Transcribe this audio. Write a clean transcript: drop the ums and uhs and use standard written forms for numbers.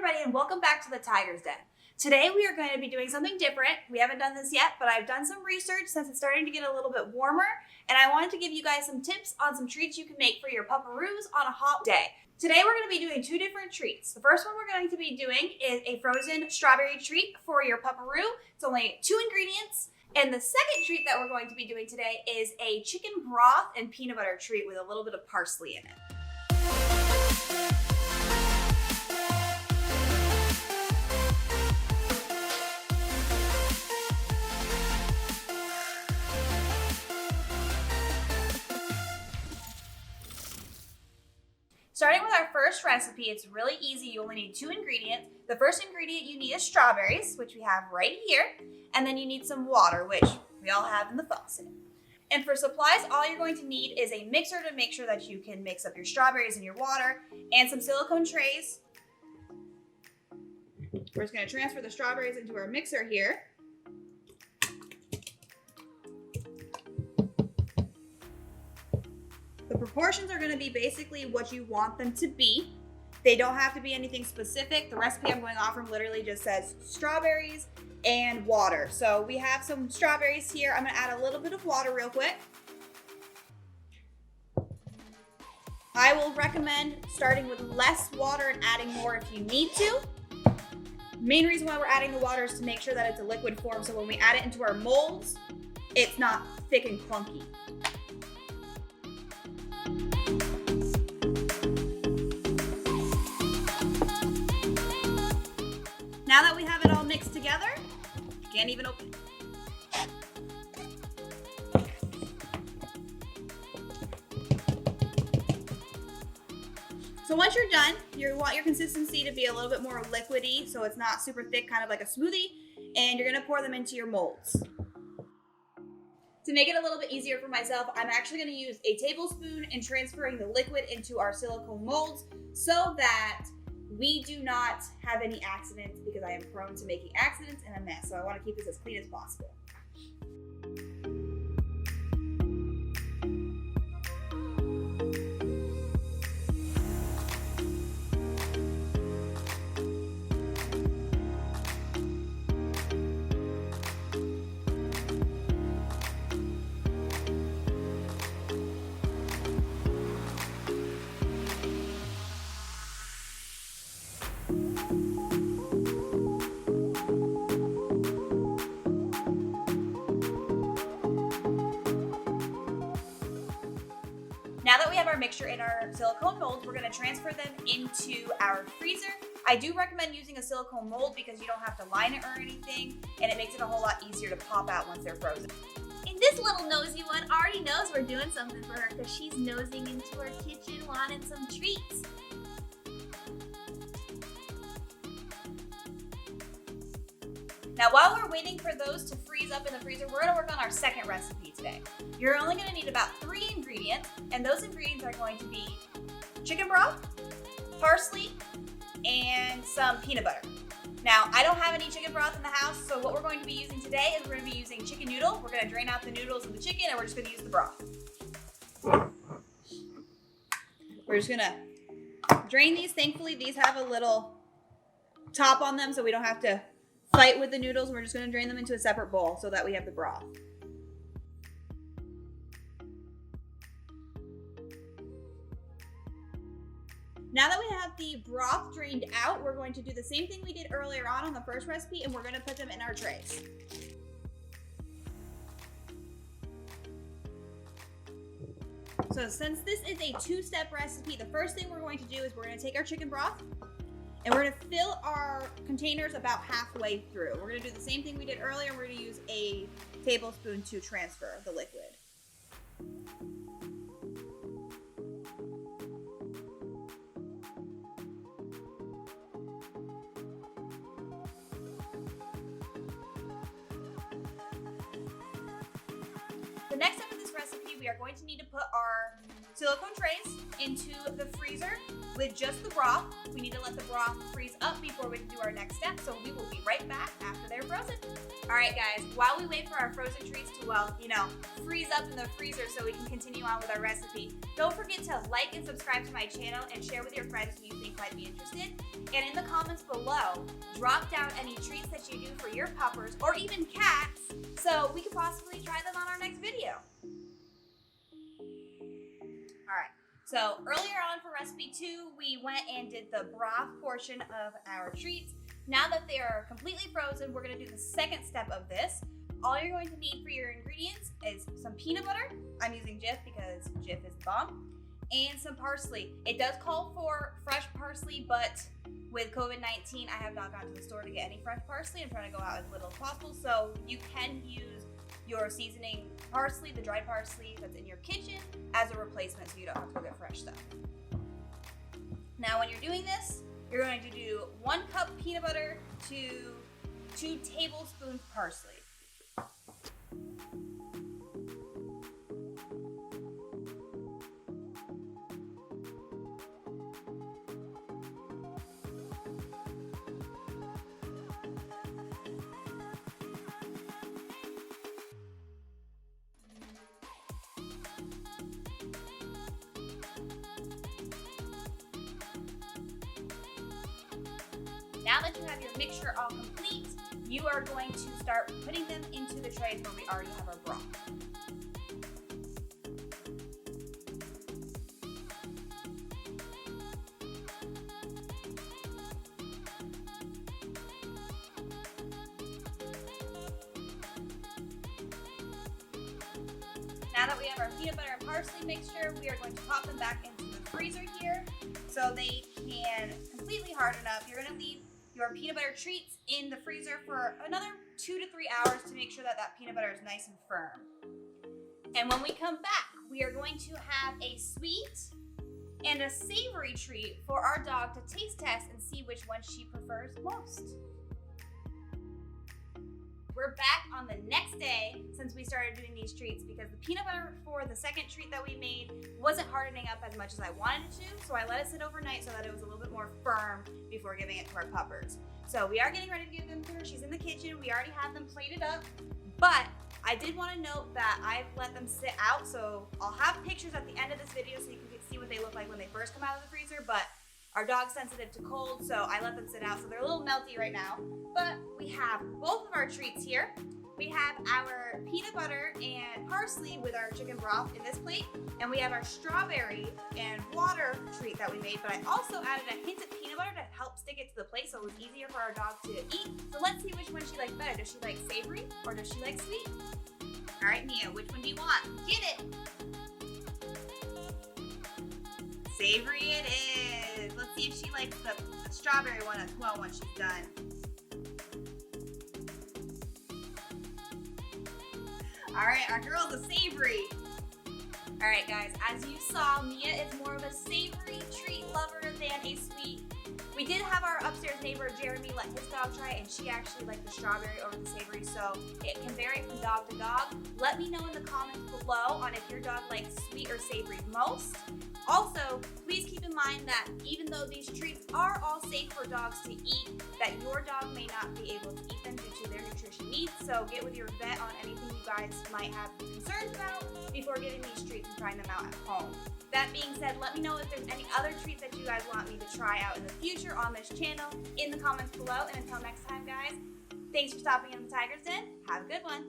everybody, and welcome back to the Tiger's Den. Today we are going to be doing something different. We haven't done this yet, but I've done some research since it's starting to get a little bit warmer, and I wanted to give you guys some tips on some treats you can make for your pupperoos on a hot day. Today we're going to be doing two different treats. The first one we're going to be doing is a frozen strawberry treat for your pupperoo. It's only 2 ingredients. And the second treat that we're going to be doing today is a chicken broth and peanut butter treat with a little bit of parsley in it. Starting with our first recipe, it's really easy. You only need 2 ingredients. The first ingredient you need is strawberries, which we have right here. And then you need some water, which we all have in the faucet. And for supplies, all you're going to need is a mixer to make sure that you can mix up your strawberries and your water, and some silicone trays. We're just going to transfer the strawberries into our mixer here. The proportions are going to be basically what you want them to be. They don't have to be anything specific. The recipe I'm going off from literally just says strawberries and water. So we have some strawberries here. I'm going to add a little bit of water real quick. I will recommend starting with less water and adding more if you need to. Main reason why we're adding the water is to make sure that it's a liquid form, so when we add it into our molds, it's not thick and clunky. Now that we have it all mixed together, you can't even open it. So once you're done, you want your consistency to be a little bit more liquidy, so it's not super thick, kind of like a smoothie, and you're gonna pour them into your molds. To make it a little bit easier for myself, I'm actually gonna use a tablespoon and transferring the liquid into our silicone molds so that we do not have any accidents, because I am prone to making accidents and a mess. So I want to keep this as clean as possible. Now that we have our mixture in our silicone molds, we're going to transfer them into our freezer. I do recommend using a silicone mold because you don't have to line it or anything, and it makes it a whole lot easier to pop out once they're frozen. And this little nosy one already knows we're doing something for her because she's nosing into our kitchen wanting some treats. Now, while we're waiting for those to freeze up in the freezer, we're gonna work on our second recipe today. You're only gonna need about 3 ingredients, and those ingredients are going to be chicken broth, parsley, and some peanut butter. Now, I don't have any chicken broth in the house, so what we're going to be using today is we're gonna be using chicken noodle. We're gonna drain out the noodles of the chicken, and we're just gonna use the broth. We're just gonna drain these. Thankfully, these have a little top on them, so we don't have to fight with the noodles. We're just going to drain them into a separate bowl so that we have the broth. Now that we have the broth drained out, we're going to do the same thing we did earlier on the first recipe, and we're going to put them in our trays. So since this is a 2-step recipe, the first thing we're going to do is we're going to take our chicken broth, and we're gonna fill our containers about halfway through. We're gonna do the same thing we did earlier. We're gonna use a tablespoon to transfer the liquid. The next step of this recipe, we are going to need to put our silicone trays into the freezer with just the broth. We need to let the broth freeze up before before we can do our next step, so we will be right back after they're frozen. All right, guys, while we wait for our frozen treats to, well, freeze up in the freezer so we can continue on with our recipe, don't forget to like and subscribe to my channel and share with your friends who you think might be interested. And in the comments below, drop down any treats that you do for your puppers or even cats so we could possibly try them on our next video. All right, so earlier on for recipe 2, we went and did the broth portion of our treats. Now that they are completely frozen, we're gonna do the second step of this. All you're going to need for your ingredients is some peanut butter. I'm using Jif because Jif is the bomb. And some parsley. It does call for fresh parsley, but with COVID-19, I have not gone to the store to get any fresh parsley. I'm trying to go out as little as possible, so you can use your seasoning parsley, the dried parsley that's in your kitchen, as a replacement so you don't have to go get fresh stuff. Now when you're doing this, you're going to do 1 cup peanut butter to 2 tablespoons parsley. Now that you have your mixture all complete, you are going to start putting them into the trays where we already have our broth. Now that we have our peanut butter and parsley mixture, we are going to pop them back into the freezer here so they can completely harden up. You're going to leave your peanut butter treats in the freezer for another 2 to 3 hours to make sure that that peanut butter is nice and firm. And when we come back, we are going to have a sweet and a savory treat for our dog to taste test and see which one she prefers most. We're back on the next day since we started doing these treats because the peanut butter for the second treat that we made wasn't hardening up as much as I wanted it to, so I let it sit overnight so that it was a little bit more firm before giving it to our puppers. So we are getting ready to give them to her. She's in the kitchen. We already have them plated up, but I did want to note that I've let them sit out, so I'll have pictures at the end of this video so you can see what they look like when they first come out of the freezer, but our dog's sensitive to cold, so I let them sit out, so they're a little melty right now. But we have both of our treats here. We have our peanut butter and parsley with our chicken broth in this plate, and we have our strawberry and water treat that we made, but I also added a hint of peanut butter to help stick it to the plate so it was easier for our dog to eat. So let's see which one she likes better. Does she like savory or does she like sweet? All right, Mia, which one do you want? Get it! Savory it is. Let's see if she likes the strawberry one as well when she's done. All right, our girl's a savory. All right, guys, as you saw, Mia is more of a savory treat lover than a sweet. We did have our upstairs neighbor, Jeremy, let his dog try it, and she actually liked the strawberry over the savory, so it can vary from dog to dog. Let me know in the comments below on if your dog likes sweet or savory most. Also, please keep in mind that even though these treats are all safe for dogs to eat, that your dog may not be able to eat them due to their nutrition needs, so get with your vet on anything you guys might have concerns about before getting these treats and trying them out at home. That being said, let me know if there's any other treats that you guys want me to try out in the future on this channel in the comments below. And until next time, guys, thanks for stopping in the Tiger's Den. Have a good one.